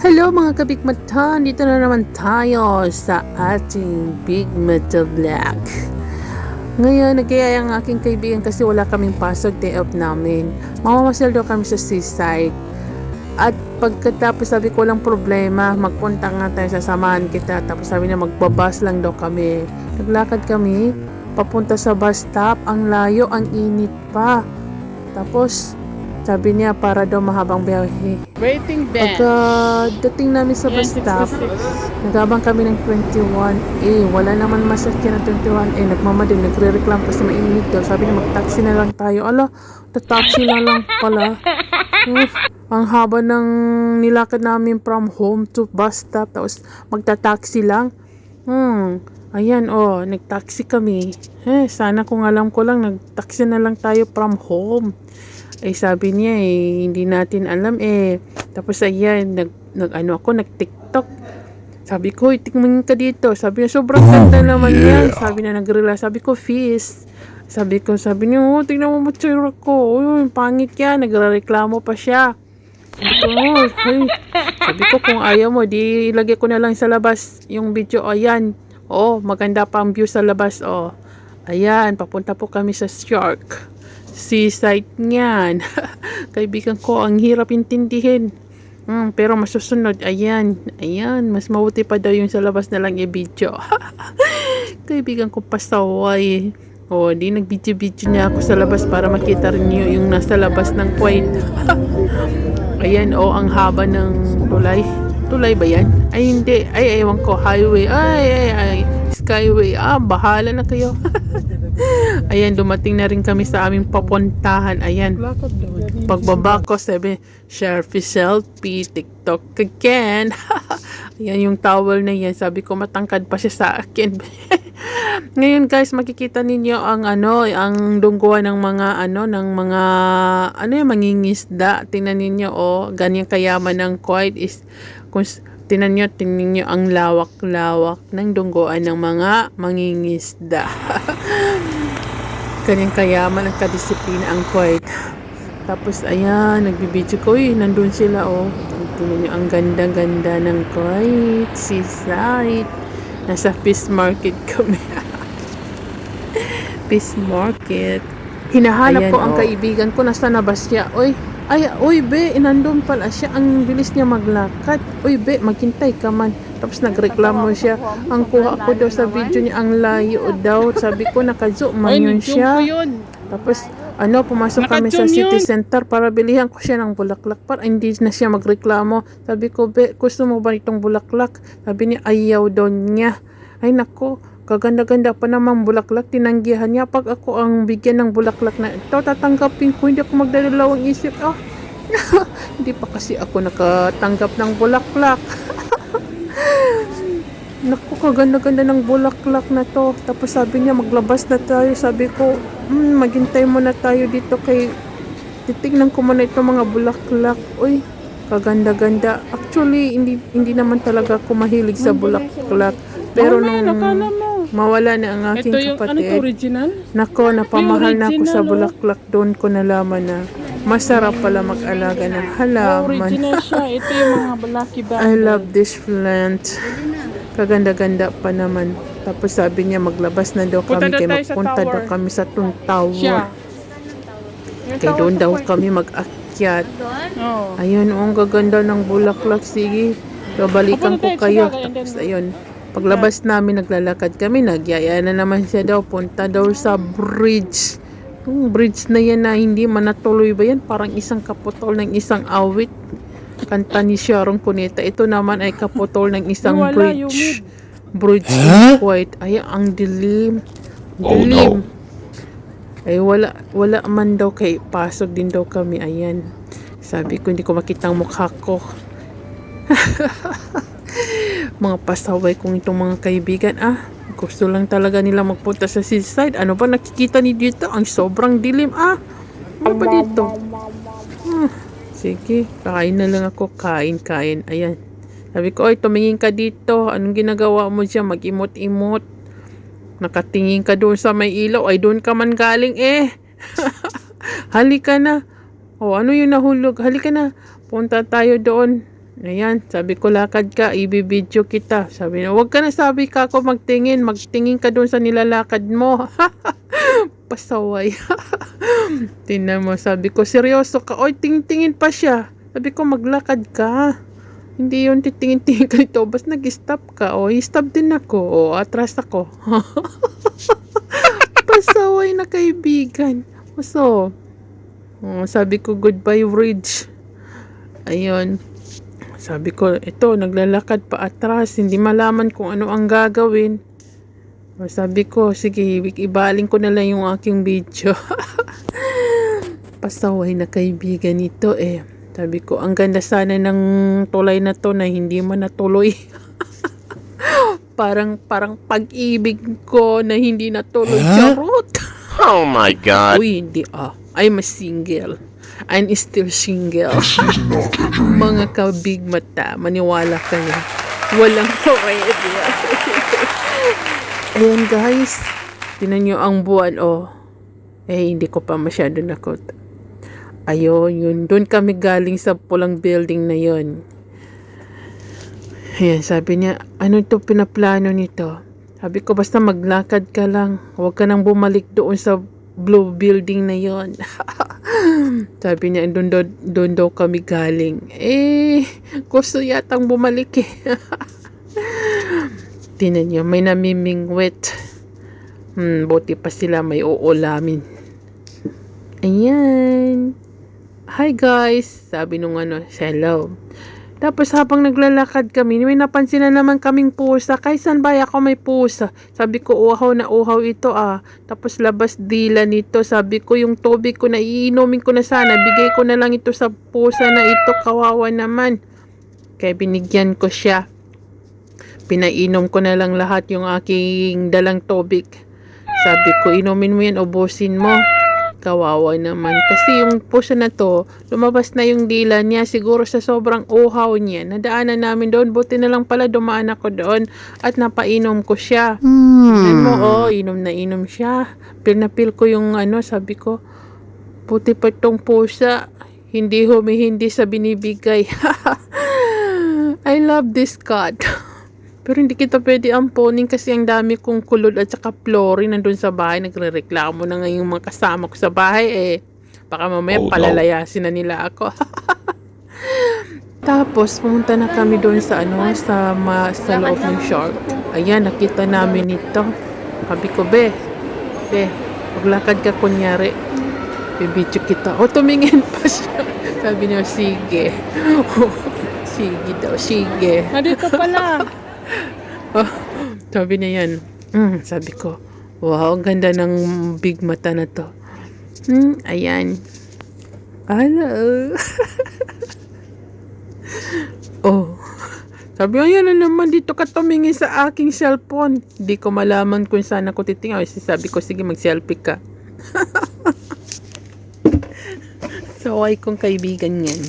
Hello mga kabigmatan! Dito na naman tayo sa ating Big Mata Vlog. Ngayon, nagkaya ang aking kaibigan kasi wala kaming pasok, day off namin. Mamamasyal daw kami sa seaside. At pagkatapos sabi ko, walang problema, magpunta nga tayo, sasamahan kita. Tapos sabi niya, magbabas lang daw kami. Naglakad kami, papunta sa bus stop. Ang layo, ang init pa. Tapos sabi niya, para daw mahabang biyahe. Waiting bench. Pagka dating namin sa bus stop, nagabang kami ng 21A. Wala naman masakyan ng 21A. Nagmamadali, nagre-reclam kasi mainit daw. Sabi niya, mag-taxi na lang tayo. Ala, taxi na lang pala. Ang haba ng nilakad namin from home to bus stop. Tapos magta-taxi lang. Ayan, nag-taxi kami. Sana kung alam ko lang, nag-taxi na lang tayo from home. Sabi niya hindi natin alam Tapos ayan, nag-TikTok. Sabi ko, tingnan ka dito. Sabi niya, sobrang ganda naman yan. Sabi niya, nag-rela. Sabi ko, fish. Sabi niya, tingnan mo matsura ko. Pangit yan. Nagreklamo pa siya. Sabi ko, kung ayaw mo, di ilagay ko na lang sa labas yung video. Ayan. Maganda pa ang view sa labas. Ayan, papunta po kami sa Shark seaside niyan. Kaibigan ko, ang hirap intindihin. Pero masusunod, ayan, mas mabuti pa daw yung sa labas na lang i-video. Kaibigan ko pasaway. Di nag-video niya ako sa labas para makita rin niyo yung nasa labas ng Kuwait. Ayan, ang haba ng tulay. Tulay ba yan? Ay, hindi. Ay, ewan ko. Highway. Ay. Skyway. Bahala na kayo. Ayan, dumating na rin kami sa aming papuntahan. Ayan. Pagbaba ko, sabi, selfie, TikTok again. Ayan yung towel na yan. Sabi ko, matangkad pa siya sa akin. Ngayon guys, makikita ninyo ang dungguan ng mga yung mangingisda. Tingnan ninyo, ganyan kayaman ng Kuwait is kung tingnan nyo ang lawak-lawak ng dungguan ng mga mangingisda. Kanyang kayaman ang kadisiplina ang Kuwait. Tapos ayan, nagbibideo ko nandun sila tingnan nyo ang ganda-ganda ng Kuwait seaside. Nasa fish market kami. Fish market. Hinahanap ko ang kaibigan ko, nasa na ba siya? Uy be, nandun pala siya. Ang bilis niya maglakad. Uy be, maghintay ka man. Tapos nagreklamo siya. Ang kuha ko daw sa video niya, ang layo daw. Sabi ko, naka-zoom man yun siya. Tapos, pumasok kami sa city center para bilihan ko siya ng bulaklak. Para hindi na siya magreklamo. Sabi ko, be, gusto mo ba itong bulaklak? Sabi niya, ayaw daw niya. Ay nako, kaganda-ganda pa namang bulaklak. Tinanggihan niya. Pag ako ang bigyan ng bulaklak na ito, tatanggapin ko. Hindi ako magdadalawang isip. Hindi pa kasi ako nakatanggap ng bulaklak. Naku, kaganda-ganda ng bulaklak na to. Tapos sabi niya, maglabas na tayo. Sabi ko, maghintay muna tayo dito kay titignan ko muna itong mga bulaklak. Uy, kaganda-ganda. Actually, hindi naman talaga ako mahilig sa bulaklak. Pero nung mawala na ang aking kapatid, nako, napamahal na ako sa bulaklak. Doon ko nalaman na masarap pala mag-alaga ng halaman. Ito yung mga Lucky Band. I love this plant. Kaganda-ganda pa naman. Tapos sabi niya, maglabas na daw kami. Magpunta daw kami sa tower. Kaya doon daw kami mag-akyat. Ayun, ang gaganda ng bulaklak. Sige, babalikan ko kayo. Tapos ayun, paglabas namin, naglalakad kami. Nagyaya na naman siya daw. Punta daw sa bridge. Yung bridge na yan na hindi manatuloy ba yan? Parang isang kaputol ng isang awit. Kanta ni Sharon Cuneta. Ito naman ay kaputol ng isang bridge. Bridge in Kuwait. Ay, ang dilim. Dilim. Ay, wala man daw kay pasok din daw kami. Ayan. Sabi ko, hindi ko makita ang mukha ko. Mga pasaway kong itong mga kaibigan. Gusto lang talaga nila magpunta sa seaside. Ano ba nakikita ni dito? Ang sobrang dilim. Ano ba dito? Sige, kain na lang ako. Kain. Ayan. Sabi ko, tumingin ka dito. Anong ginagawa mo dyan? Mag-imot-imot. Nakatingin ka doon sa may ilaw. Ay, doon ka man galing Halika na. Ano yung nahulog? Halika na. Punta tayo doon. Ayan, sabi ko lakad ka, ibibidyo kita. Sabi niya, wag ka na, sabi ka ako magtingin ka doon sa nilalakad mo. Pasaway. Tingnan mo, sabi ko, seryoso ka? Oy, tingin pa siya. Sabi ko, maglakad ka. Hindi yun, titingin ka nito. Bas nag-stop ka. O, stop din ako. O, atras ako. Pasaway na kaibigan. So, sabi ko, goodbye, Bridge. Ayun. Sabi ko, ito, naglalakad pa atras. Hindi malaman kung ano ang gagawin. Sabi ko, sige, ibaling ko na lang yung aking video. Pasaway na kaibigan ito eh. Sabi ko, ang ganda sana ng tulay na to na hindi man natuloy. parang pag-ibig ko na hindi natuloy. Charot! Oh my God. Uy, hindi I'm a single. I'm still single. Mga kabig mata, maniwala ka na. Walang forever. Ayan guys, tinan nyo ang buwan, hindi ko pa masyado nakot. Ayun, yun. Doon kami galing sa pulang building na yun. Ayan, sabi niya, ano to pinaplano nito? Sabi ko, basta maglakad ka lang. Huwag ka nang bumalik doon sa blue building na yon. Sabi niya, doon daw kami galing. Gusto yatang bumalik eh. Tinan niyo, may namimingwit. Buti pa sila may uulamin. Ayan. Hi guys, sabi nung hello. Tapos habang naglalakad kami, may napansin na naman kaming pusa. Kaysan ba ako may pusa? Sabi ko, uhaw na uhaw ito Tapos labas dila nito. Sabi ko, yung tubig ko na iinumin ko na sana. Bigay ko na lang ito sa pusa na ito. Kawawa naman. Kaya binigyan ko siya. Pinainom ko na lang lahat yung aking dalang tubig. Sabi ko, inumin mo yan, ubusin mo. Kawawa naman. Kasi yung pusa na to, lumabas na yung dila niya. Siguro sa sobrang uhaw niya. Nadaanan namin doon. Buti na lang pala dumaan ako doon. At napainom ko siya. Tignan mo, inom na inom siya. Pil na pil ko yung sabi ko, buti pa itong pusa. Hindi humihindi sa binibigay. I love this cat. Pero hindi kita pwede amponin kasi ang dami kong kulod at saka flooring nandun sa bahay. Nagre-reklamo na nga yung mga kasama ko sa bahay Baka mamaya palalayasin na nila ako. Tapos pumunta na kami doon sa sa loob ng shark. Ayan, nakita namin ito. Sabi ko, be, maglakad ka kunyari. Bibidyo kita. Tumingin pa siya. Sabi niya, sige. Sige daw, sige. Nandito pala. Sabi niya yan. Sabi ko, wow, ang ganda ng big mata na to. Ayan. Hello. Sabi ko, yan na naman, dito ka tumingin sa aking cellphone. Hindi ko malaman kung saan ako titingin. Sabi ko, sige, mag-selfie ka. Saway kong kaibigan yan.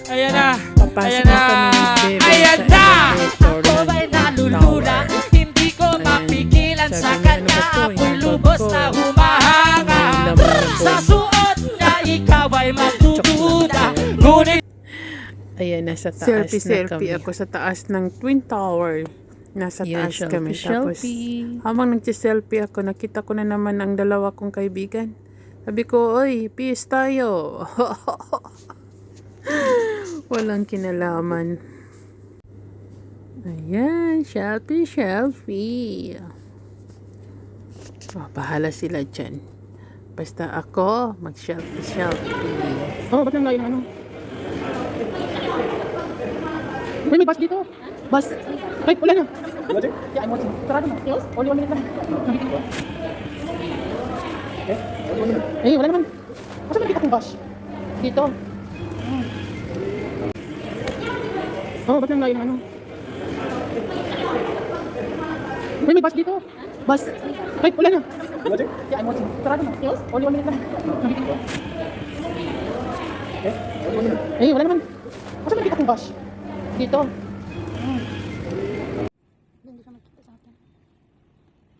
Ayan na. Papasok na kami ni Bebe Ayan sa na. elevator Ako ng ba'y nalulula? tower. Hindi ko Ayan. mapigilan sa Sabi niya, kanya. ano ba to? Ako'y Yung lubos bag ko. na humahanga. Ano yung laman ng Sa bag? suot niya, ikaw ay matutuda. Ngunit Ayan, nasa taas na kami. Ako sa taas ng Twin Tower. Nasa Yan, taas kami. Tapos, selfie. habang nagsiselfie ako, nakita ko na naman ang dalawa kong kaibigan. Sabi ko, oy, peace tayo. Walang kinalaman. Ayan, selfie. Bahala sila dyan. Basta ako, mag-selfie. ba't nang layo ng Uy, may bus dito. Bus. Ay, wala na. Yeah, I'm watching. Sarado na. Yes? Only 1 minute lang. Wala naman. Kasi nakita kong bus. Dito. Oh, ba't lang layo ng ano? Uy, may bus dito. Bus. Ay, wala na. Yeah, I'm watching. Sarado na. Yes? Only 1 minute lang. Eh, wala naman. Kasi nakita kong bus. Dito. Hindi siya magkita sa akin.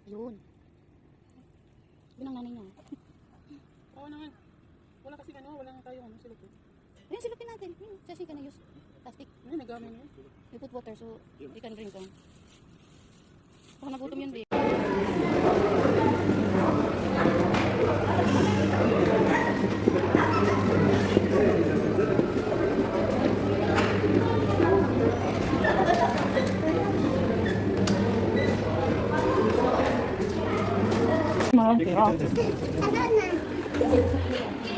Yun. Yun ang nanay niya. Oo naman. Wala kasi ano, wala nga tayo ano, silupin. Ayun, silupin natin. Kasi ka na use plastic. Ay, nagamin yun. You put water so you can drink them. Baka nagutom yun, babe. Okay, ah.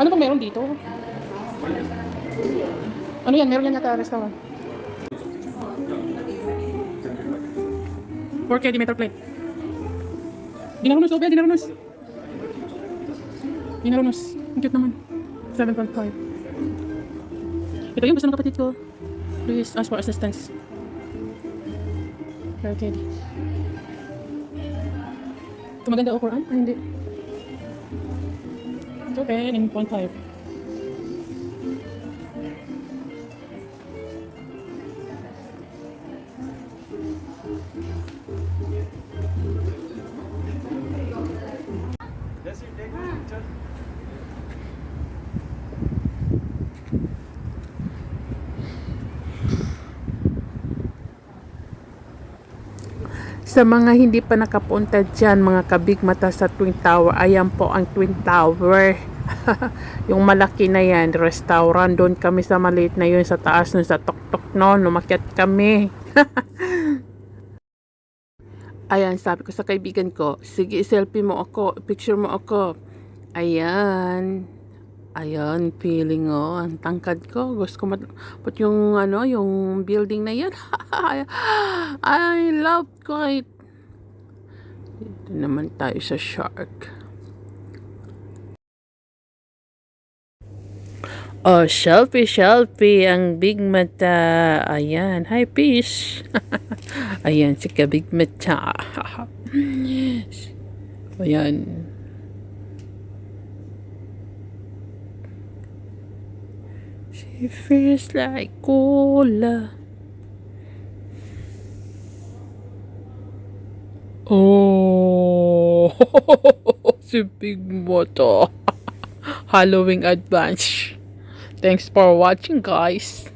Ano bang meron dito? Ano yan? Meron yan yata restaurant. 4K diameter plate. Dinarunos, Obed, dinarunos. Dinarunos. Ang cute naman. 7.5. Ito yung gusto ng kapatid ko. Please ask for assistance. Okay. Ito maganda o Quran? Ay, hindi. It's okay, 9.5. Sa mga hindi pa nakapunta dyan, mga kabigmata sa Twin Tower, ayan po ang Twin Tower. Yung malaki na yan, restaurant. Doon kami sa maliit na yun, sa taas nun, sa tuktok noon, lumakyat kami. Ayan, sabi ko sa kaibigan ko, sige, selfie mo ako, picture mo ako. Ayan. Ayan, feeling ang tangkad ko. Gusto ko put yung ano, yung building na yan. I love ko it. Dito naman tayo sa shark. Oh, selfie ang big mata. Ayan, hi fish. Ayan, si ka-big mata. Ayan. She feels like cola. Oh, si Big Moto. Halloween advance. Thanks for watching, guys.